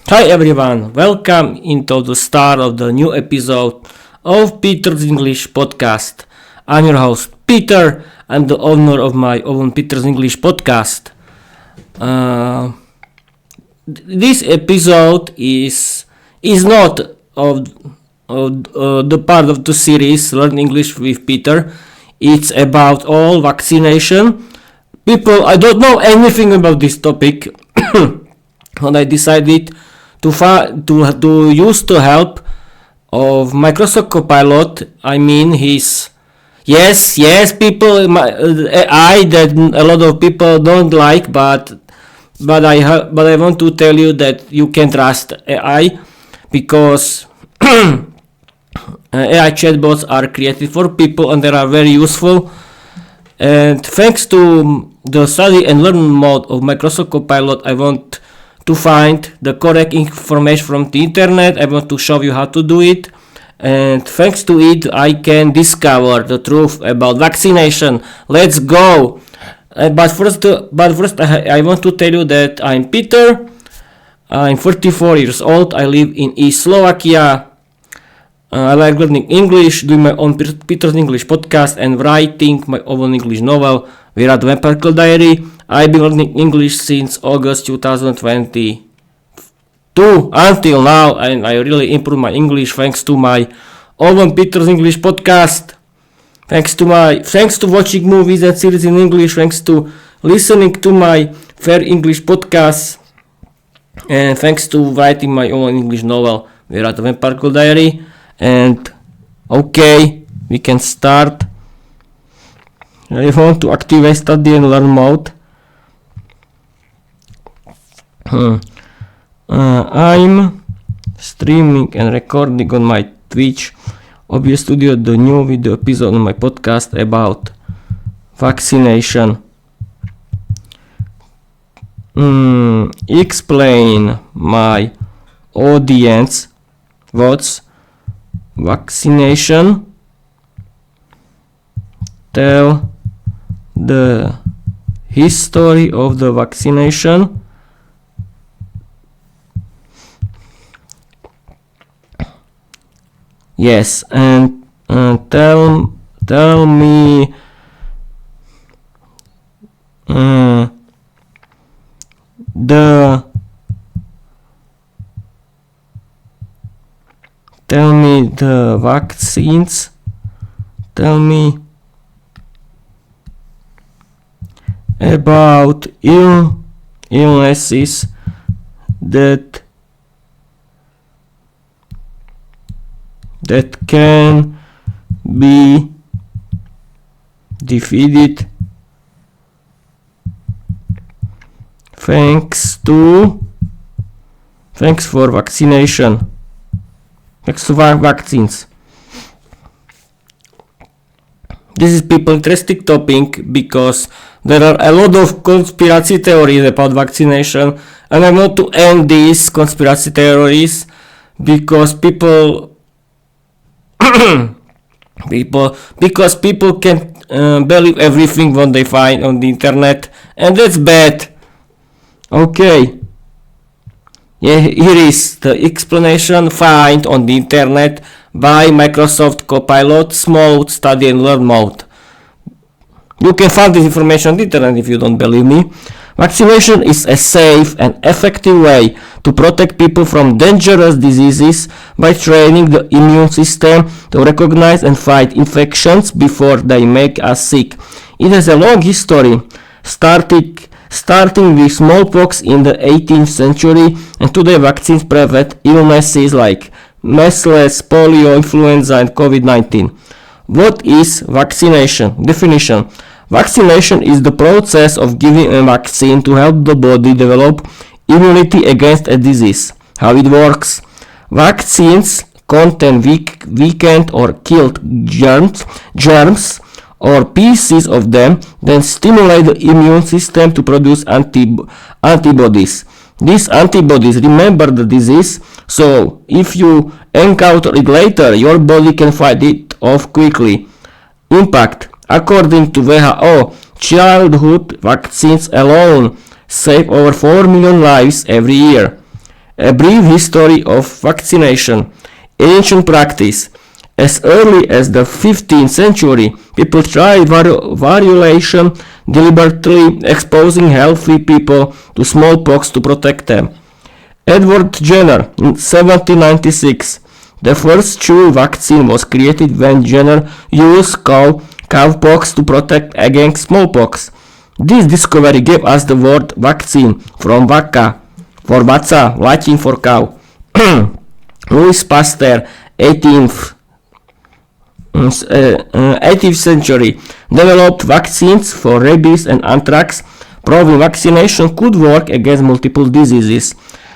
Hi everyone, welcome into the start of the new episode of Peter's English podcast. I'm your host Peter. I'm the owner of my own Peter's English podcast. This episode is not of the part of the series Learn English with Peter. It's about all vaccination. I don't know anything about this topic, and I decided to use the help of Microsoft Copilot. I mean his people AI that a lot of people don't like, but I want to tell you that you can trust AI because AI chatbots are created for people and they are very useful. And thanks to the study and learn mode of Microsoft Copilot, I want to find the correct information from the internet. I want to show you how to do it, and thanks to it I can discover the truth about vaccination. Let's go. But first I want to tell you that I'm Peter. I'm 34 years old. I live in East Slovakia. I like learning English, doing my own Peter's English podcast, and writing my own English novel, Virat Vampire Diary. I've been learning English since August 2022 until now, and I really improved my English thanks to my own Peter's English podcast. Thanks to watching movies and series in English, thanks to listening to my Fair English podcast, and thanks to writing my own English novel, Virat Vampire Diary. And okay, we can start. I want to activate study and learn mode. I'm streaming and recording on my Twitch OBS Studio the new video episode on my podcast about vaccination. Explain my audience what's vaccination. Tell the history of the vaccination. Yes, and tell me the vaccines. Tell me about illnesses that can be defeated thanks for vaccination. Thanks to vaccines. This is people interesting topic because there are a lot of conspiracy theories about vaccination, and I want to end these conspiracy theories because people can believe everything what they find on the internet, and that's bad. Okay. Yeah, here is the explanation found on the internet by Microsoft Copilot Small Study and Learn mode. You can find this information on the internet if you don't believe me. Vaccination is a safe and effective way to protect people from dangerous diseases by training the immune system to recognize and fight infections before they make us sick. It has a long history, starting with smallpox in the 18th century, and today vaccines prevent illnesses like measles, polio, influenza, and COVID-19. What is vaccination? Definition. Vaccination is the process of giving a vaccine to help the body develop immunity against a disease. How it works? Vaccines contain weakened or killed germs or pieces of them, then stimulate the immune system to produce antibodies. These antibodies remember the disease, so if you encounter it later, your body can fight it off quickly. Impact. According to WHO, childhood vaccines alone save over 4 million lives every year. A brief history of vaccination. Ancient practice. As early as the 15th century, people tried variolation, deliberately exposing healthy people to smallpox to protect them. Edward Jenner in 1796. The first true vaccine was created when Jenner used cowpox to protect against smallpox. This discovery gave us the word vaccine from vacca, for vacca, Latin for cow. Louis Pasteur, 18th century, developed vaccines for rabies and anthrax, proving vaccination could work against multiple diseases.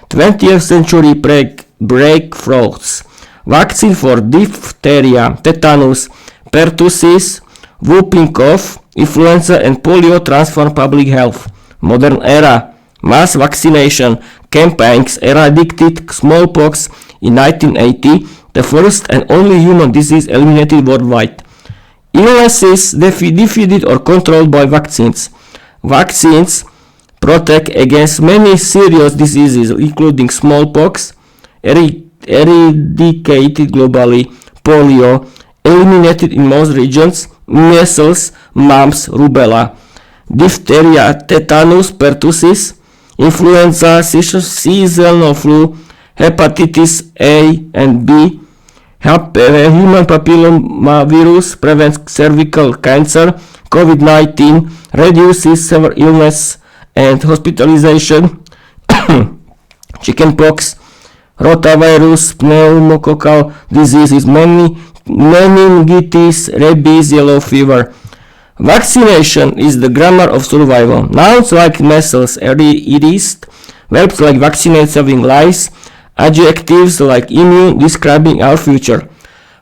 20th century breakthroughs. Vaccine for diphtheria, tetanus, pertussis, whooping cough, influenza and polio transformed public health. Modern era. Mass vaccination campaigns eradicated smallpox in 1980, the first and only human disease eliminated worldwide. Illnesses defeated or controlled by vaccines. Vaccines protect against many serious diseases including smallpox, eradicated globally, polio, eliminated in most regions, measles, mumps, rubella, diphtheria, tetanus, pertussis, influenza, seasonal flu, hepatitis A and B, human papillomavirus prevents cervical cancer, COVID-19 reduces severe illness and hospitalization, chickenpox, rotavirus, pneumococcal diseases, meningitis, rabies, yellow fever. Vaccination is the grammar of survival. Nouns like measles, erased, verbs like vaccinate, saving lives, adjectives like immune, describing our future.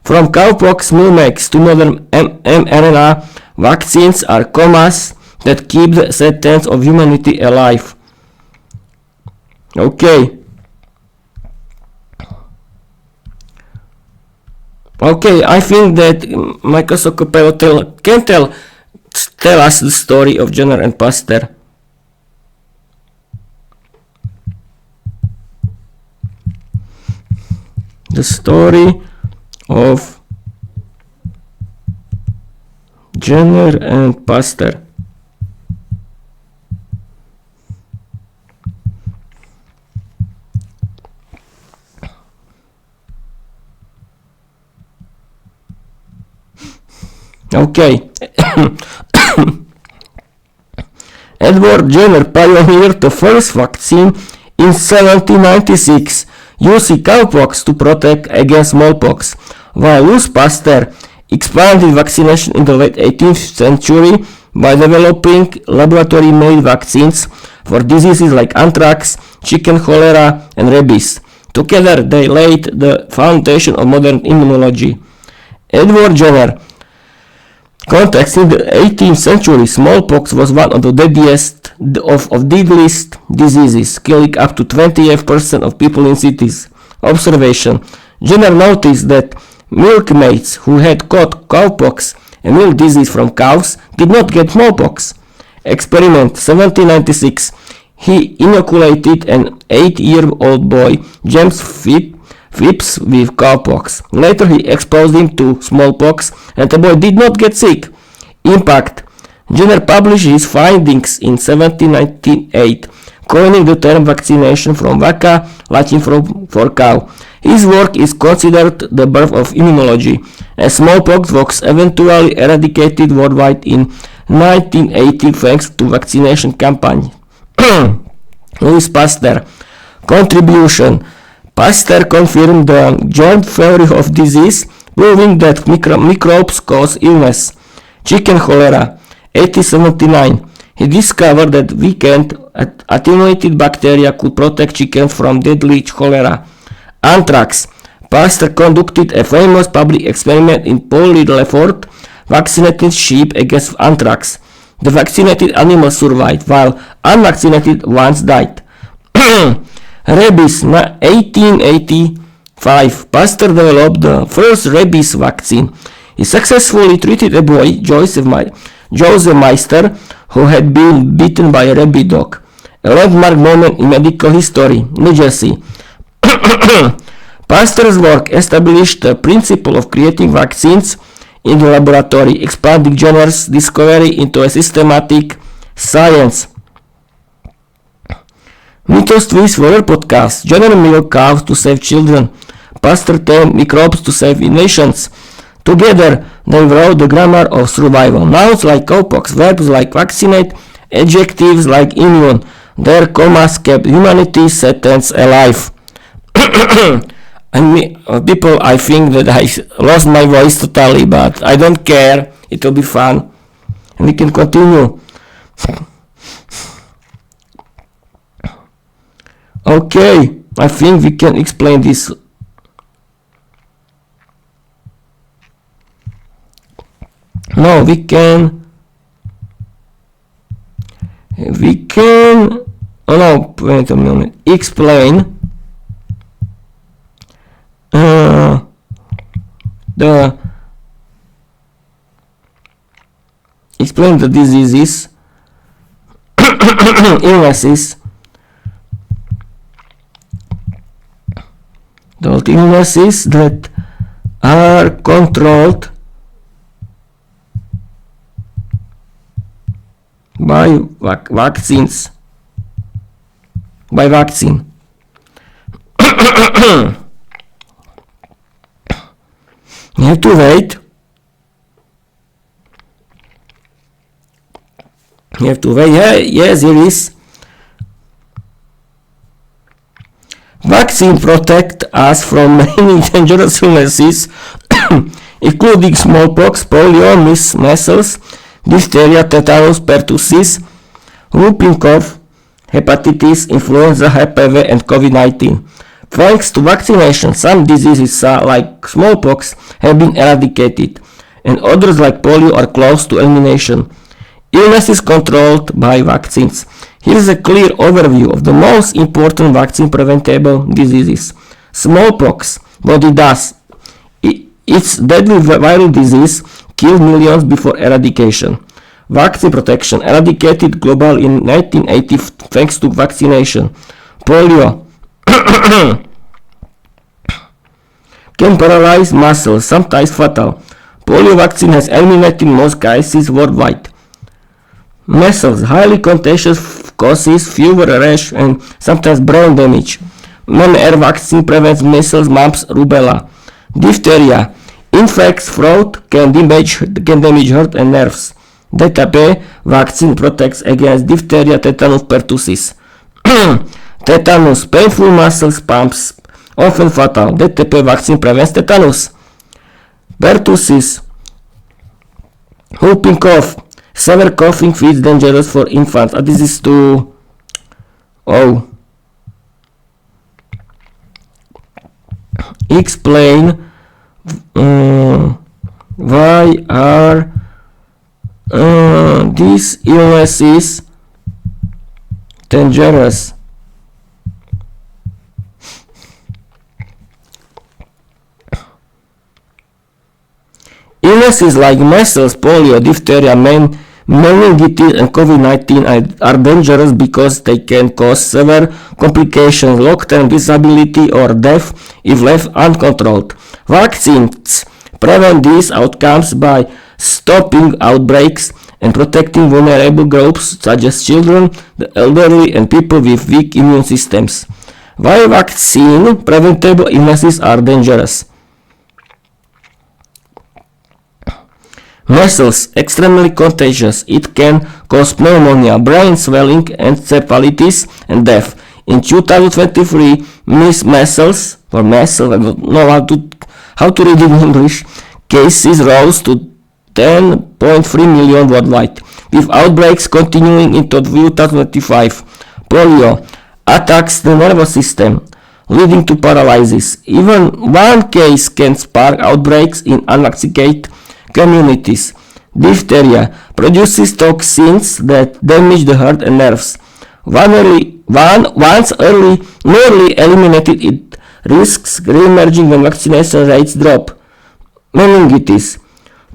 From cowpox, milkmaids to modern mRNA, vaccines are commas that keep the sentence of humanity alive. Okay, I think that Microsoft Copilot can tell us the story of Jenner and Pasteur. The story of Jenner and Pasteur. Okay. Edward Jenner pioneered the first vaccine in 1796, using cowpox to protect against smallpox, while Louis Pasteur expanded vaccination in the late 18th century by developing laboratory-made vaccines for diseases like anthrax, chicken cholera, and rabies. Together, they laid the foundation of modern immunology. Edward Jenner. Context: in the 18th century, smallpox was one of the deadliest diseases, killing up to 28% of people in cities. Observation: Jenner noticed that milkmaids who had caught cowpox, a milk disease from cows, did not get smallpox. Experiment 1796. He inoculated an 8-year-old boy, James Phipps, with cowpox. Later he exposed him to smallpox and the boy did not get sick. Impact: Jenner published his findings in 1798, coining the term vaccination from vacca, Latin for cow. His work is considered the birth of immunology, as smallpox was eventually eradicated worldwide in 1980 thanks to vaccination campaign. Louis Pasteur. Contribution: Pasteur confirmed the germ theory of disease, proving that microbes cause illness. Chicken cholera, 1879. He discovered that weakened, attenuated bacteria could protect chickens from deadly cholera. Anthrax. Pasteur conducted a famous public experiment in Paul-Lefort, vaccinated sheep against anthrax. The vaccinated animals survived, while unvaccinated ones died. Rabies, 1885. Pasteur developed the first rabies vaccine. He successfully treated a boy, Joseph Meister, who had been bitten by a rabid dog. A landmark moment in medical history. New Jersey. Pasteur's work established the principle of creating vaccines in the laboratory, expanding Jenner's discovery into a systematic science. Mythos twist for our podcast. Jenner milk cows to save children. Pasteur tamed microbes to save nations. Together, they wrote the grammar of survival. Nouns like cowpox, verbs like vaccinate, adjectives like immune. Their commas kept humanity's sentence alive. People, I think that I lost my voice totally, but I don't care. It will be fun. And we can continue. Okay, I think we can explain this. No, we can. Oh no, wait a minute. Explain the diseases, illnesses, those illnesses that are controlled by vaccines, by vaccine. You have to wait. Yeah, yes, it is. Vaccine protect us from many dangerous illnesses, including smallpox, polio, measles, diphtheria, tetanus, pertussis, whooping cough, hepatitis, influenza, HPV, and COVID-19. Thanks to vaccination, some diseases like smallpox have been eradicated, and others like polio are close to elimination. Illness is controlled by vaccines. Here is a clear overview of the most important vaccine-preventable diseases. Smallpox, what it does. It's deadly viral disease, killed millions before eradication. Vaccine protection, eradicated globally in 1980 thanks to vaccination. Polio can paralyze muscles, sometimes fatal. Polio vaccine has eliminated most cases worldwide. Measles, highly contagious, causes fever, rash, and sometimes brain damage. mRNA vaccine prevents measles, mumps, rubella. Diphtheria, infects throat, can damage heart and nerves. DTP vaccine protects against diphtheria, tetanus, pertussis. Tetanus, painful muscle spasms, often fatal. DTP vaccine prevents tetanus. Pertussis, whooping cough, severe coughing fits dangerous for infants. This is to explain why are these illnesses dangerous. Illnesses like measles, polio, diphtheria, meningitis, and COVID-19 are dangerous because they can cause severe complications, long-term disability, or death if left uncontrolled. Vaccines prevent these outcomes by stopping outbreaks and protecting vulnerable groups such as children, the elderly, and people with weak immune systems. Why vaccine preventable illnesses are dangerous? Measles, extremely contagious. It can cause pneumonia, brain swelling, encephalitis, and death. In 2023, measles, I don't know how to read in English, cases rose to 10.3 million worldwide, with outbreaks continuing into 2025. Polio attacks the nervous system, leading to paralysis. Even one case can spark outbreaks in unvaccinated communities. Diphtheria produces toxins that damage the heart and nerves. Once nearly eliminated, it risks re-emerging when vaccination rates drop. Meningitis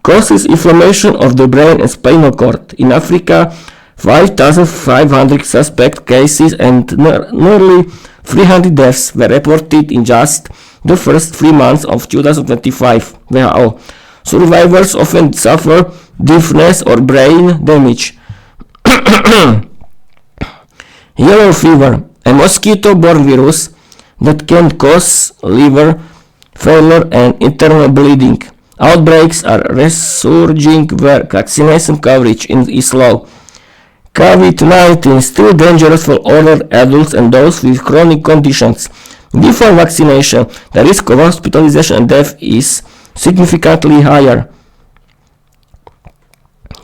causes inflammation of the brain and spinal cord. In Africa, 5,500 suspect cases and nearly 300 deaths were reported in just the first 3 months of 2025. WHO. Survivors often suffer deafness or brain damage. Yellow fever, a mosquito-borne virus that can cause liver failure and internal bleeding. Outbreaks are resurging where vaccination coverage is low. COVID-19 is still dangerous for older adults and those with chronic conditions. Before vaccination, the risk of hospitalization and death is significantly higher.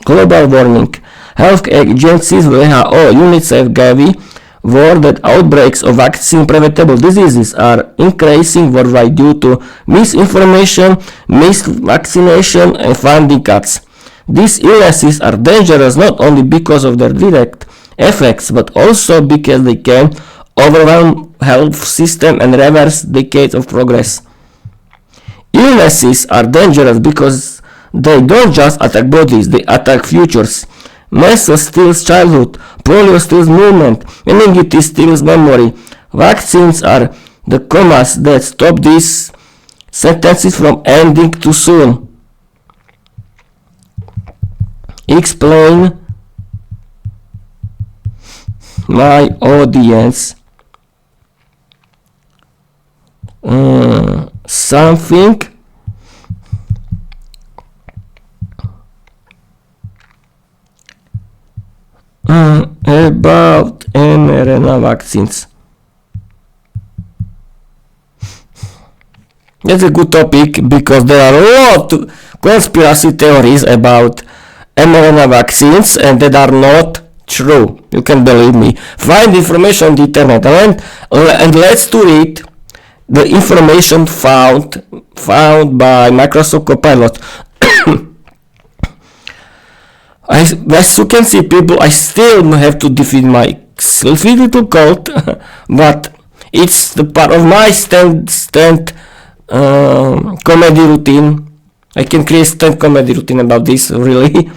Global warming. Health agencies WHO, UNICEF, Gavi warn that outbreaks of vaccine-preventable diseases are increasing worldwide due to misinformation, misvaccination, and funding cuts. These illnesses are dangerous not only because of their direct effects, but also because they can overwhelm health system and reverse decades of progress. Illnesses are dangerous because they don't just attack bodies, they attack futures. Measles steals childhood, polio steals movement, meningitis steals memory. Vaccines are the commas that stop these sentences from ending too soon. Explain my audience something about mRNA vaccines. That's a good topic because there are a lot of conspiracy theories about mRNA vaccines and that are not true. You can believe me. Find information on the internet and let's do it. The information found by Microsoft Copilot. As you can see, people, I still have to defeat my little cold, but it's the part of my stand comedy routine. I can create stand comedy routine about this, really.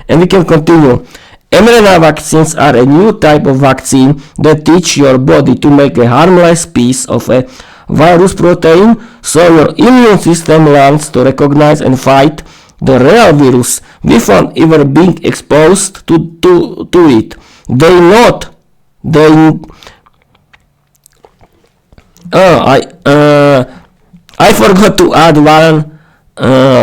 And we can continue. mRNA vaccines are a new type of vaccine that teach your body to make a harmless piece of a virus protein, so your immune system learns to recognize and fight the real virus without ever being exposed to it. I forgot to add one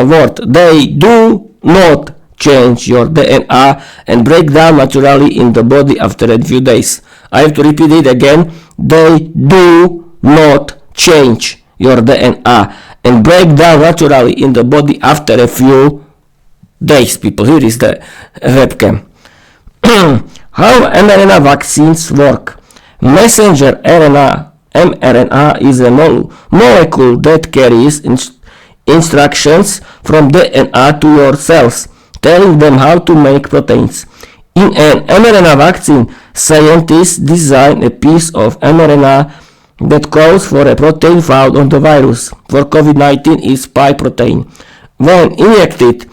word. They do not change your DNA and break down naturally in the body after a few days. I have to repeat it again. They do not change your DNA and break down naturally in the body after a few days. People, here is the webcam. How mRNA vaccines work. Messenger RNA, mRNA, is a molecule that carries instructions from DNA to your cells, telling them how to make proteins. In an mRNA vaccine, scientists design a piece of mRNA that calls for a protein found on the virus. For COVID-19 is spike protein. When injected,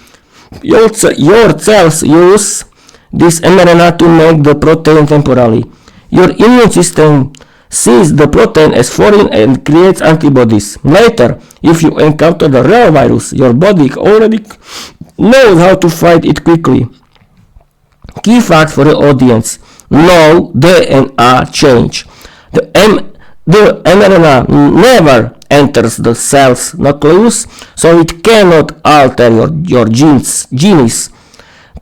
your cells use this mRNA to make the protein temporarily. Your immune system sees the protein as foreign and creates antibodies. Later, if you encounter the real virus, your body already knows how to fight it quickly. Key facts for the audience. No DNA change. The mRNA never enters the cell's nucleus, so it cannot alter your genes.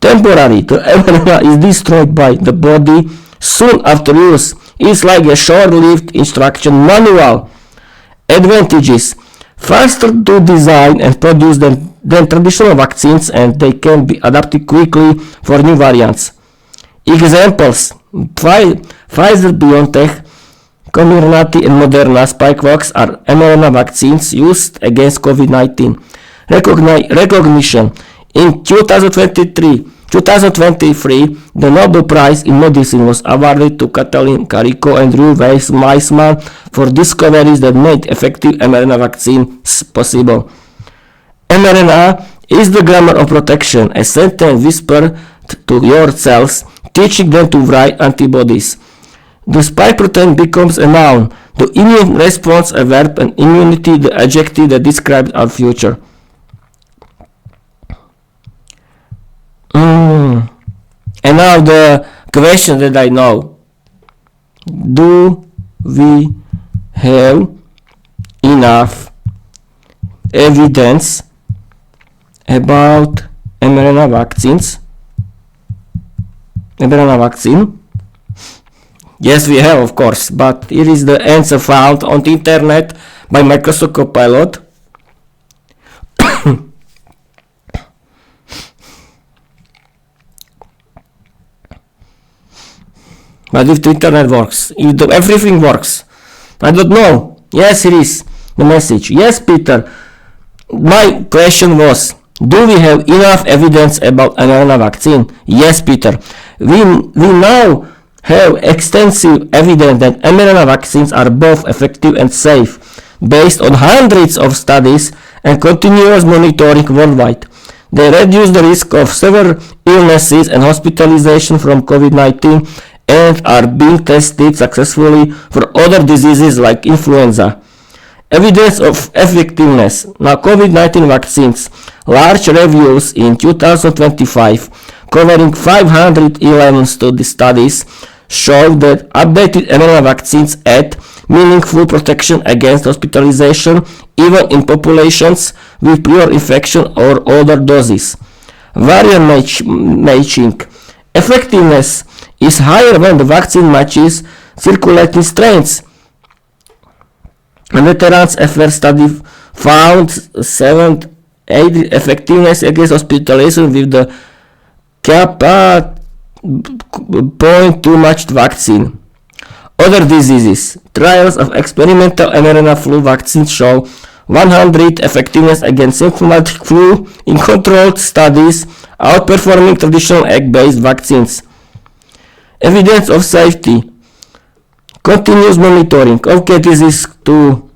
Temporarily, the mRNA is destroyed by the body soon after use. It's like a short-lived instruction manual. Advantages: faster to design and produce than traditional vaccines, and they can be adapted quickly for new variants. Examples: Pfizer, BioNTech, Comirnaty, and Moderna Spikevax are mRNA vaccines used against COVID-19. Recognition: in 2023, the Nobel Prize in Medicine was awarded to Katalin Kariko and Drew Weissman for discoveries that made effective mRNA vaccines possible. mRNA is the grammar of protection, a sentence whispered it to your cells, teaching them to write antibodies. The spike protein becomes a noun, the immune response a verb, and immunity the adjective that describes our future. And now the question that I know. Do we have enough evidence about mRNA vaccine? Yes, we have, of course, but here is the answer found on the internet by Microsoft Copilot. But if the internet works, if everything works, I don't know. Yes, it is the message. Yes, Peter. My question was, do we have enough evidence about mRNA vaccine? Yes, Peter. We now have extensive evidence that mRNA vaccines are both effective and safe, based on hundreds of studies and continuous monitoring worldwide. They reduce the risk of severe illnesses and hospitalization from COVID-19 and are being tested successfully for other diseases like influenza. Evidence of effectiveness. Now, COVID-19 vaccines. Large reviews in 2025 covering 511 studies show that updated mRNA vaccines add meaningful protection against hospitalization even in populations with prior infection or other doses. Variant matching. Effectiveness is higher when the vaccine matches circulating strains. A Veterans Affairs study found 7-8 effectiveness against hospitalization with the cowpox 0.2 matched vaccine. Other diseases. Trials of experimental mRNA flu vaccines show 100 effectiveness against symptomatic flu in controlled studies, outperforming traditional egg-based vaccines. Evidence of safety. Continuous monitoring. Okay, this is to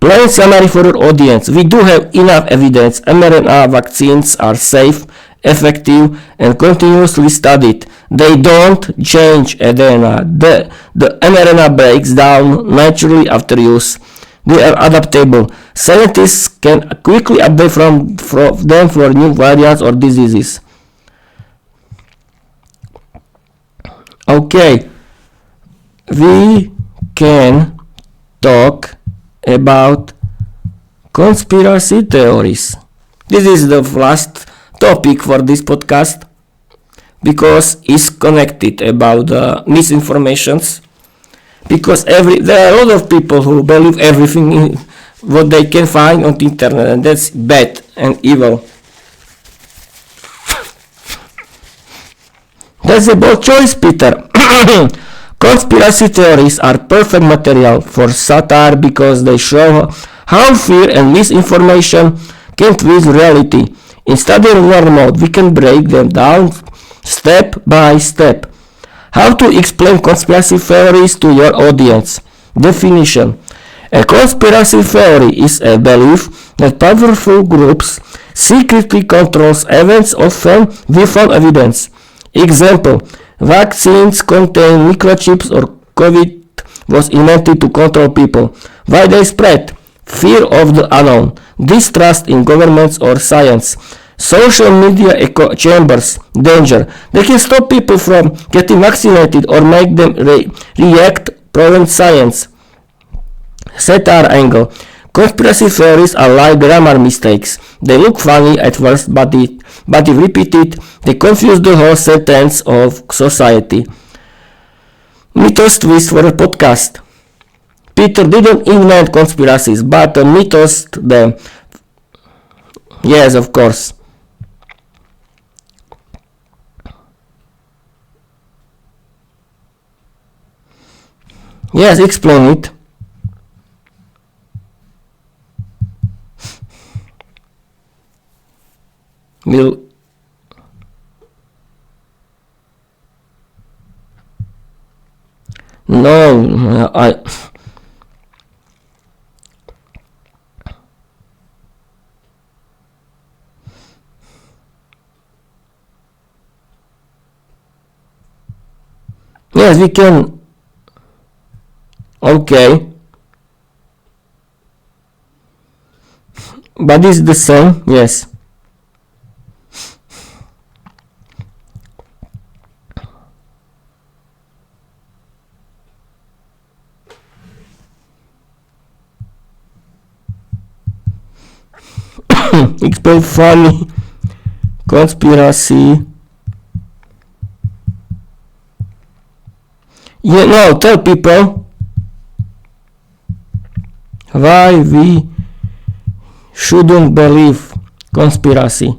plain summary for our audience. We do have enough evidence. mRNA vaccines are safe, effective, and continuously studied. They don't change DNA. The mRNA breaks down naturally after use. They are adaptable. Scientists can quickly update from them for new variants or diseases. Okay, we can talk about conspiracy theories. This is the last topic for this podcast because it's connected about misinformations. Because there are a lot of people who believe everything in what they can find on the internet, and that's bad and evil. That's a bold choice, Peter. Conspiracy theories are perfect material for satire because they show how fear and misinformation can twist reality. In studying learn mode, we can break them down step by step. How to explain conspiracy theories to your audience. Definition. A conspiracy theory is a belief that powerful groups secretly controls events, often without evidence. Example, vaccines contain microchips or COVID was invented to control people. Why they spread? Fear of the unknown, distrust in governments or science. Social media echo chambers, danger. They can stop people from getting vaccinated or make them react prevent science. Satire angle. Conspiracy theories are like grammar mistakes. They look funny at first, but if repeated, they confuse the whole sentence of society. Mythos twist for a podcast. Peter didn't invent conspiracies, but mythos them. Yes, of course. Yes, explain it. Will no, Yes, we can. Okay. But it's the same, yes. Explain funny conspiracy. You know, tell people why we shouldn't believe conspiracy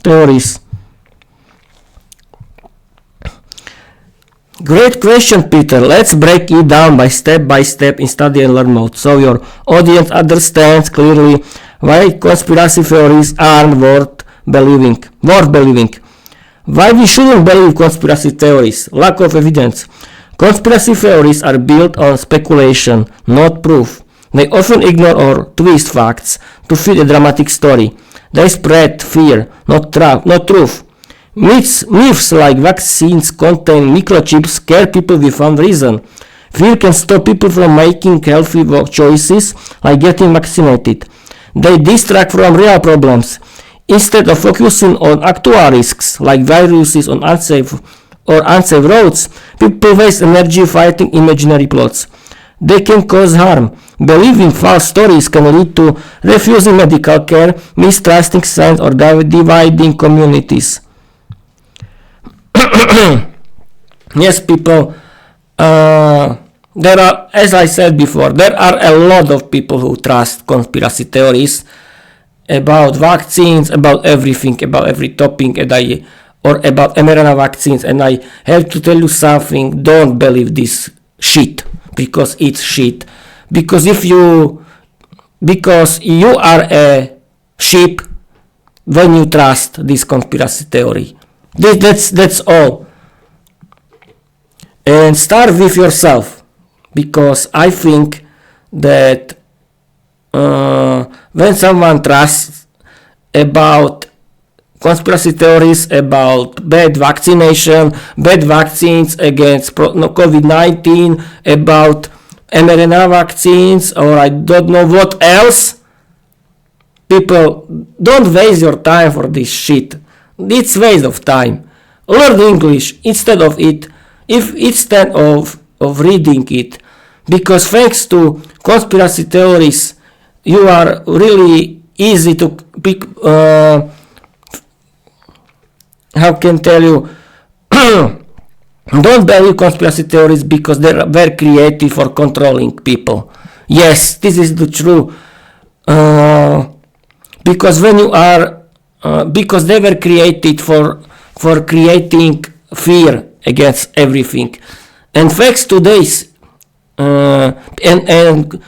theories. Great question, Peter. Let's break it down by step in study and learn mode, so your audience understands clearly why conspiracy theories aren't worth believing. Why we shouldn't believe conspiracy theories? Lack of evidence. Conspiracy theories are built on speculation, not proof. They often ignore or twist facts to fit a dramatic story. They spread fear, not truth. Myths like vaccines contain microchips scare people without reason. Fear can stop people from making healthy choices like getting vaccinated. They distract from real problems. Instead of focusing on actual risks like viruses on unsafe roads, people waste energy fighting imaginary plots. They can cause harm. Believing false stories can lead to refusing medical care, mistrusting science, or dividing communities. Yes, people, there are, as I said before, there are a lot of people who trust conspiracy theories about vaccines, about everything, about every topic, or about mRNA vaccines, and I have to tell you something: don't believe this shit, because it's shit. Because you are a sheep when you trust this conspiracy theory. That's all. And start with yourself, because I think that when someone trusts about conspiracy theories about bad vaccination, bad vaccines against COVID-19, about mRNA vaccines, or I don't know what else, people, don't waste your time for this shit. It's waste of time. Learn English instead of reading it, because thanks to conspiracy theories you are really easy to pick. How can tell you? Don't believe conspiracy theories because they are very creative for controlling people. Yes, this is the true. Because when you are, because they were created for creating fear against everything, and thanks to this, and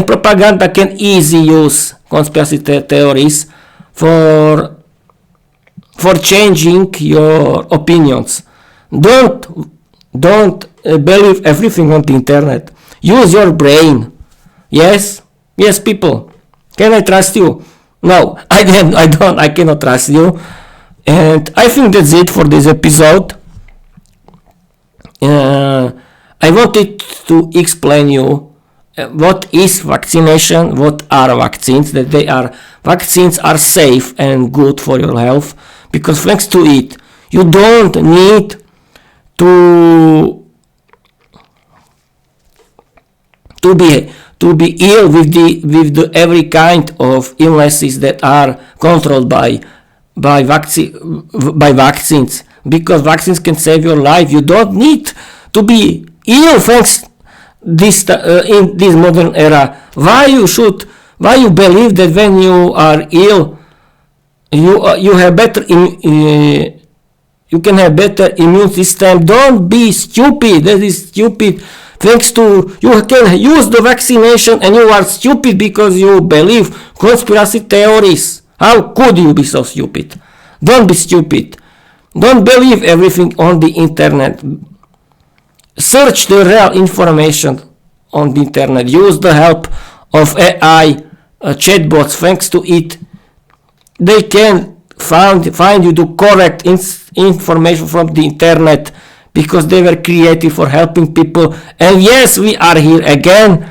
propaganda can easily use conspiracy theories for changing your opinions. Don't believe everything on the internet. Use your brain. Yes, people. Can I trust you? No, I cannot trust you. And I think that's it for this episode. I wanted to explain you what is vaccination, what are vaccines, that vaccines are safe and good for your health, because thanks to it you don't need to be ill with the every kind of illnesses that are controlled by vaccines, because vaccines can save your life. You don't need to be ill thanks this in this modern era. Why you believe that when you are ill you have better you can have better immune system? Don't be stupid. That is stupid. Thanks to you can use the vaccination and you are stupid because you believe conspiracy theories. How could you be so stupid? Don't be stupid. Don't believe everything on the internet. Search the real information on the internet. Use the help of AI chatbots. Thanks to it, they can find you the correct information from the internet, because they were created for helping people. And yes, we are here again.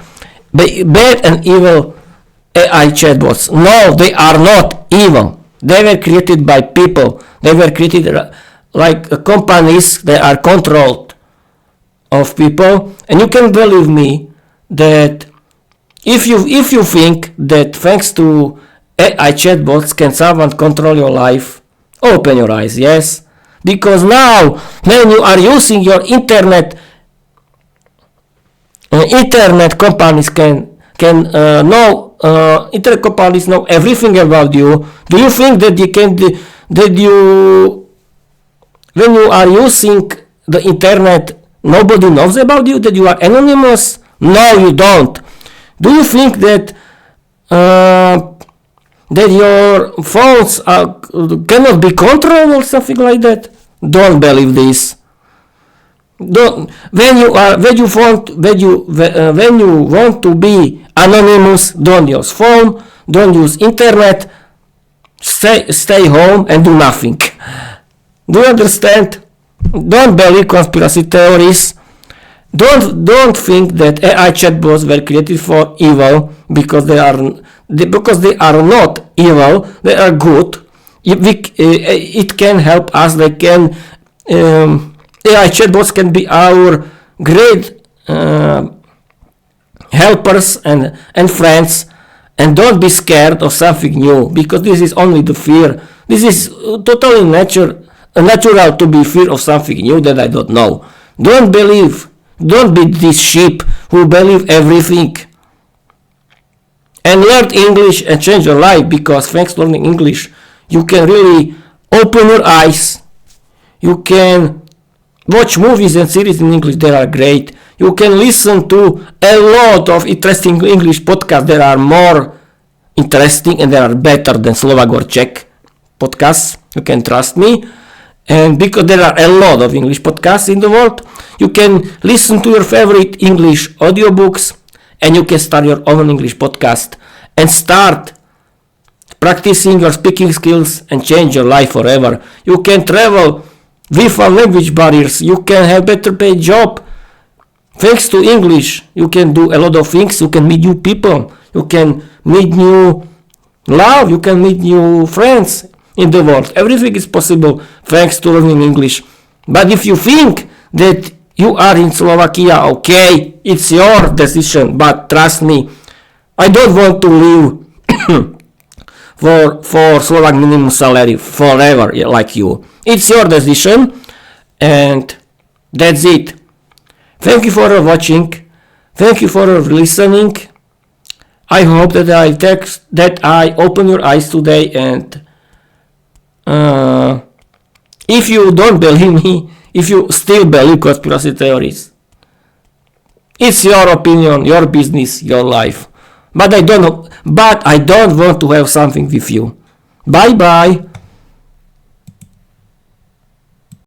Bad and evil AI chatbots. No, they are not evil. They were created by people. They were created like companies that are controlled of people. And you can believe me that if you think that thanks to AI chatbots can someone control your life, open your eyes, yes? Because now, when you are using your internet companies can know internet companies know everything about you. Do you think that when you are using the internet, nobody knows about you, that you are anonymous? No, you don't. Do you think that that your phones cannot be controlled or something like that? Don't believe this. When you want to be anonymous, don't use phone, don't use internet, stay home and do nothing. Do you understand? Don't believe conspiracy theories. Don't think that AI chatbots were created for evil, because they are not evil. They are good. It can help us. They can AI chatbots can be our great helpers and friends. And don't be scared of something new, because this is only the fear. This is totally natural to be fear of something new that I don't know. Don't be this sheep who believe everything. And learn English and change your life, because thanks to learning English, you can really open your eyes. You can watch movies and series in English that are great. You can listen to a lot of interesting English podcasts that are more interesting and that are better than Slovak or Czech podcasts. You can trust me. And because there are a lot of English podcasts in the world, you can listen to your favorite English audiobooks, and you can start your own English podcast and start practicing your speaking skills and change your life forever. You can travel without language barriers. You can have better paid job. Thanks to English, you can do a lot of things. You can meet new people. You can meet new love. You can meet new friends in the world. Everything is possible thanks to learning English. But if you think that you are in Slovakia, okay, it's your decision. But trust me, I don't want to live for Slovak minimum salary forever like you. It's your decision, and that's it. Thank you for watching. Thank you for listening. I hope that I open your eyes today, and if you don't believe me, if you still believe conspiracy theories, it's your opinion, your business, your life. But I don't want to have something with you. Bye bye.